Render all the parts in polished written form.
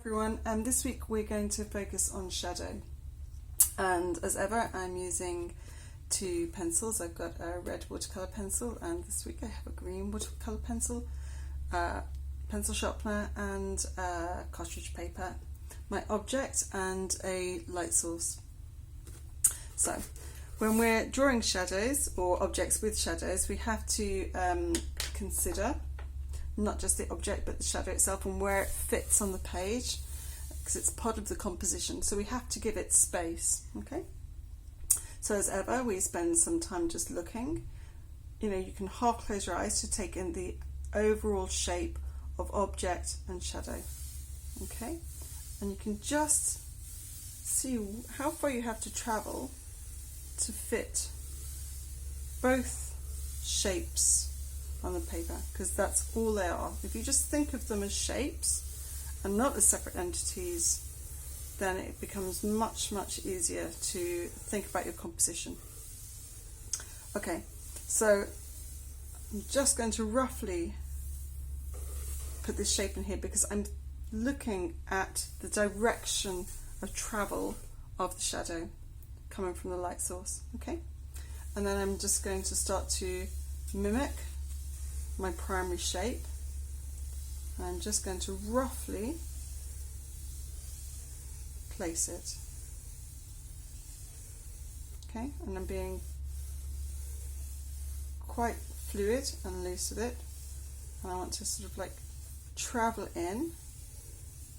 everyone. This week we're going to focus on shadow, and as ever I'm using two pencils. I've got a red watercolour pencil, and this week I have a green watercolour pencil, pencil sharpener and cartridge paper, my object and a light source. So when we're drawing shadows or objects with shadows, we have to consider not just the object but the shadow itself and where it fits on the page, because it's part of the composition, so we have to give it space. Okay, so as ever we spend some time just looking. You can half close your eyes to take in the overall shape of object and shadow. Okay, and you can just see how far you have to travel to fit both shapes on the paper, because that's all they are. If you just think of them as shapes and not as separate entities, then it becomes much easier to think about your composition. Okay, so I'm just going to roughly put this shape in here because I'm looking at the direction of travel of the shadow coming from the light source. Okay, and then I'm just going to start to mimic my primary shape. I'm just going to roughly place it. Okay, and I'm being quite fluid and loose with it, and I want to sort of like travel in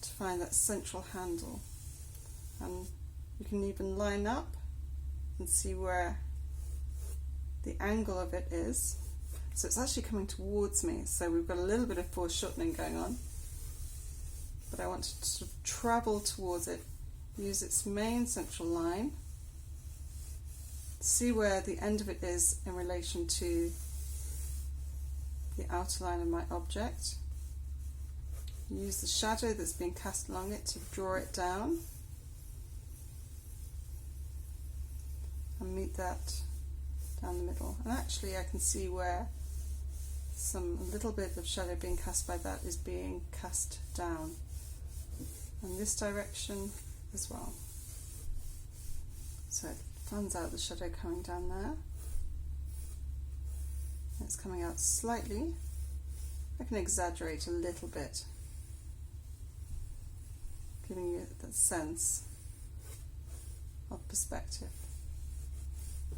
to find that central handle, and you can even line up and see where the angle of it is. So it's actually coming towards me, so we've got a little bit of foreshortening going on, but I want to sort of travel towards it, use its main central line, see where the end of it is in relation to the outer line of my object, use the shadow that's being cast along it to draw it down, and meet that down the middle. And actually I can see where some little bit of shadow being cast by that is being cast down, and this direction as well. So it fans out the shadow coming down there. It's coming out slightly. I can exaggerate a little bit, giving you that sense of perspective.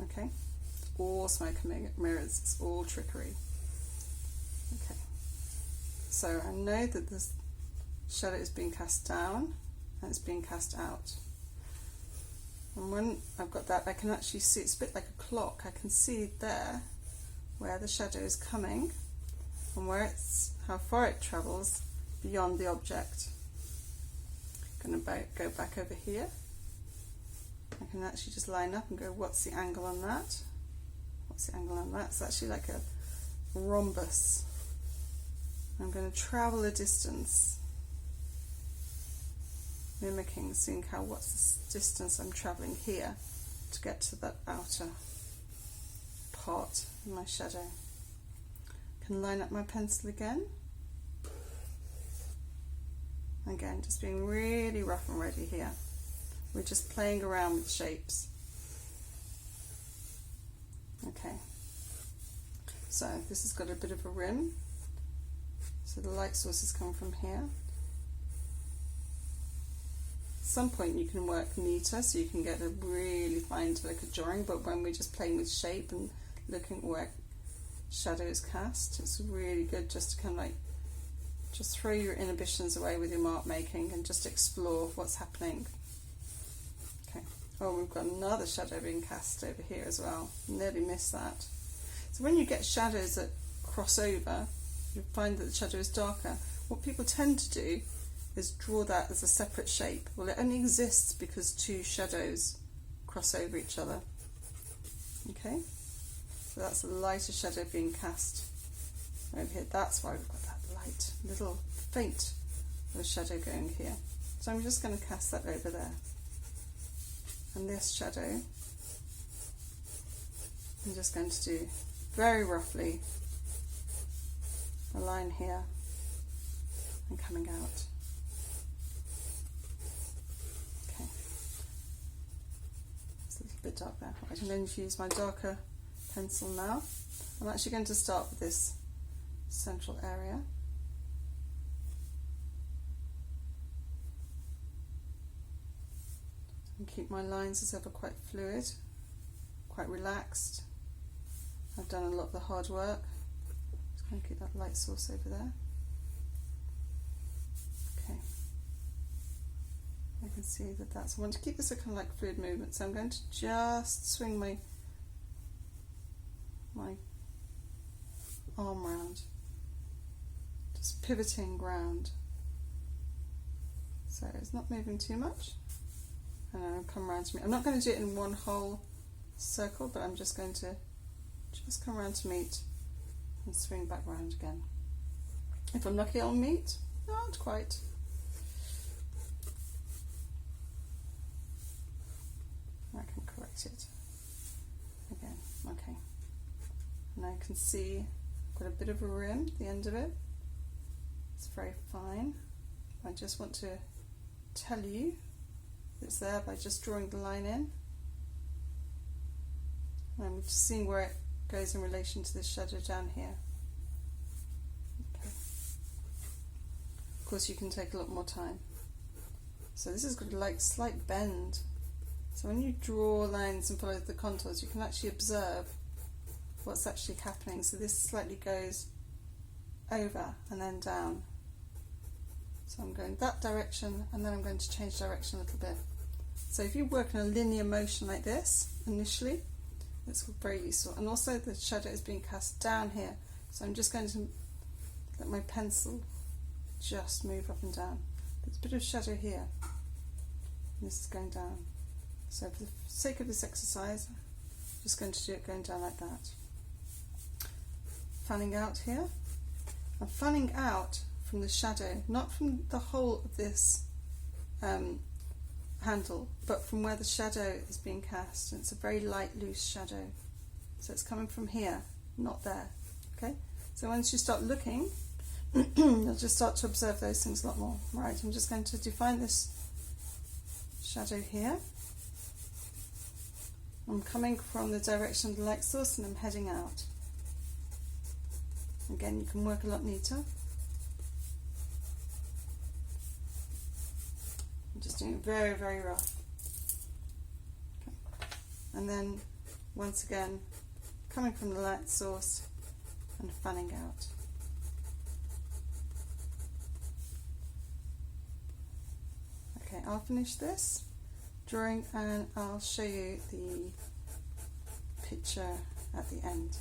Okay, it's all smoke and mirrors, it's all trickery. Okay, so I know that this shadow is being cast down and it's being cast out. And when I've got that, I can actually see it's a bit like a clock. I can see there where the shadow is coming and where it's, how far it travels beyond the object. I'm going to go back over here. I can actually just line up and go, what's the angle on that? What's the angle on that? It's actually like a rhombus. I'm going to travel a distance, mimicking, seeing how what's the distance I'm travelling here to get to that outer part of my shadow. Can line up my pencil again. Again, just being really rough and ready here. We're just playing around with shapes. Okay, so this has got a bit of a rim, so the light source is coming from here. At some point you can work neater, so you can get a really fine delicate drawing, but when we're just playing with shape and looking at where shadow is cast, it's really good just to kind of like just throw your inhibitions away with your mark making and just explore what's happening. Okay. Oh, we've got another shadow being cast over here as well. Nearly missed that. So when you get shadows that cross over, you find that the shadow is darker. What people tend to do is draw that as a separate shape. Well, it only exists because two shadows cross over each other. Okay, so that's a lighter shadow being cast over here. That's why we've got that light, little faint of a shadow going here. So I'm just going to cast that over there. And this shadow, I'm just going to do very roughly a line here and coming out. bit dark there. Right, I'm going to use my darker pencil now. I'm actually going to start with this central area. And keep my lines as ever quite fluid, quite relaxed. I've done a lot of the hard work. Just going to keep that light source over there. Okay. I can see that that's, I want to keep this a kind of like fluid movement, so I'm going to just swing my arm round, just pivoting ground. So it's not moving too much. And then I'll come around to me. I'm not going to do it in one whole circle, but I'm just going to just come around to meet and swing back round again. If I'm lucky, I'll meet. Not quite. I can correct it again. Okay. And I can see I've got a bit of a rim at the end of it. It's very fine. I just want to tell you it's there by just drawing the line in. And I'm just seeing where it goes in relation to this shadow down here. Okay. Of course, you can take a lot more time. So this has got a like slight bend. So when you draw lines and follow the contours, you can actually observe what's actually happening. So this slightly goes over and then down. So I'm going that direction, and then I'm going to change direction a little bit. So if you work in a linear motion like this initially, it's very useful. And also the shadow is being cast down here. So I'm just going to let my pencil just move up and down. There's a bit of shadow here. And this is going down. So for the sake of this exercise, I'm just going to do it going down like that. Fanning out here. I'm fanning out from the shadow, not from the whole of this handle, but from where the shadow is being cast. And it's a very light, loose shadow. So it's coming from here, not there. Okay? So once you start looking, you'll just start to observe those things a lot more. Right, I'm just going to define this shadow here. I'm coming from the direction of the light source and I'm heading out. Again, you can work a lot neater. I'm just doing it very, very rough. Okay. And then, once again, coming from the light source and fanning out. Okay, I'll finish this drawing and I'll show you the picture at the end.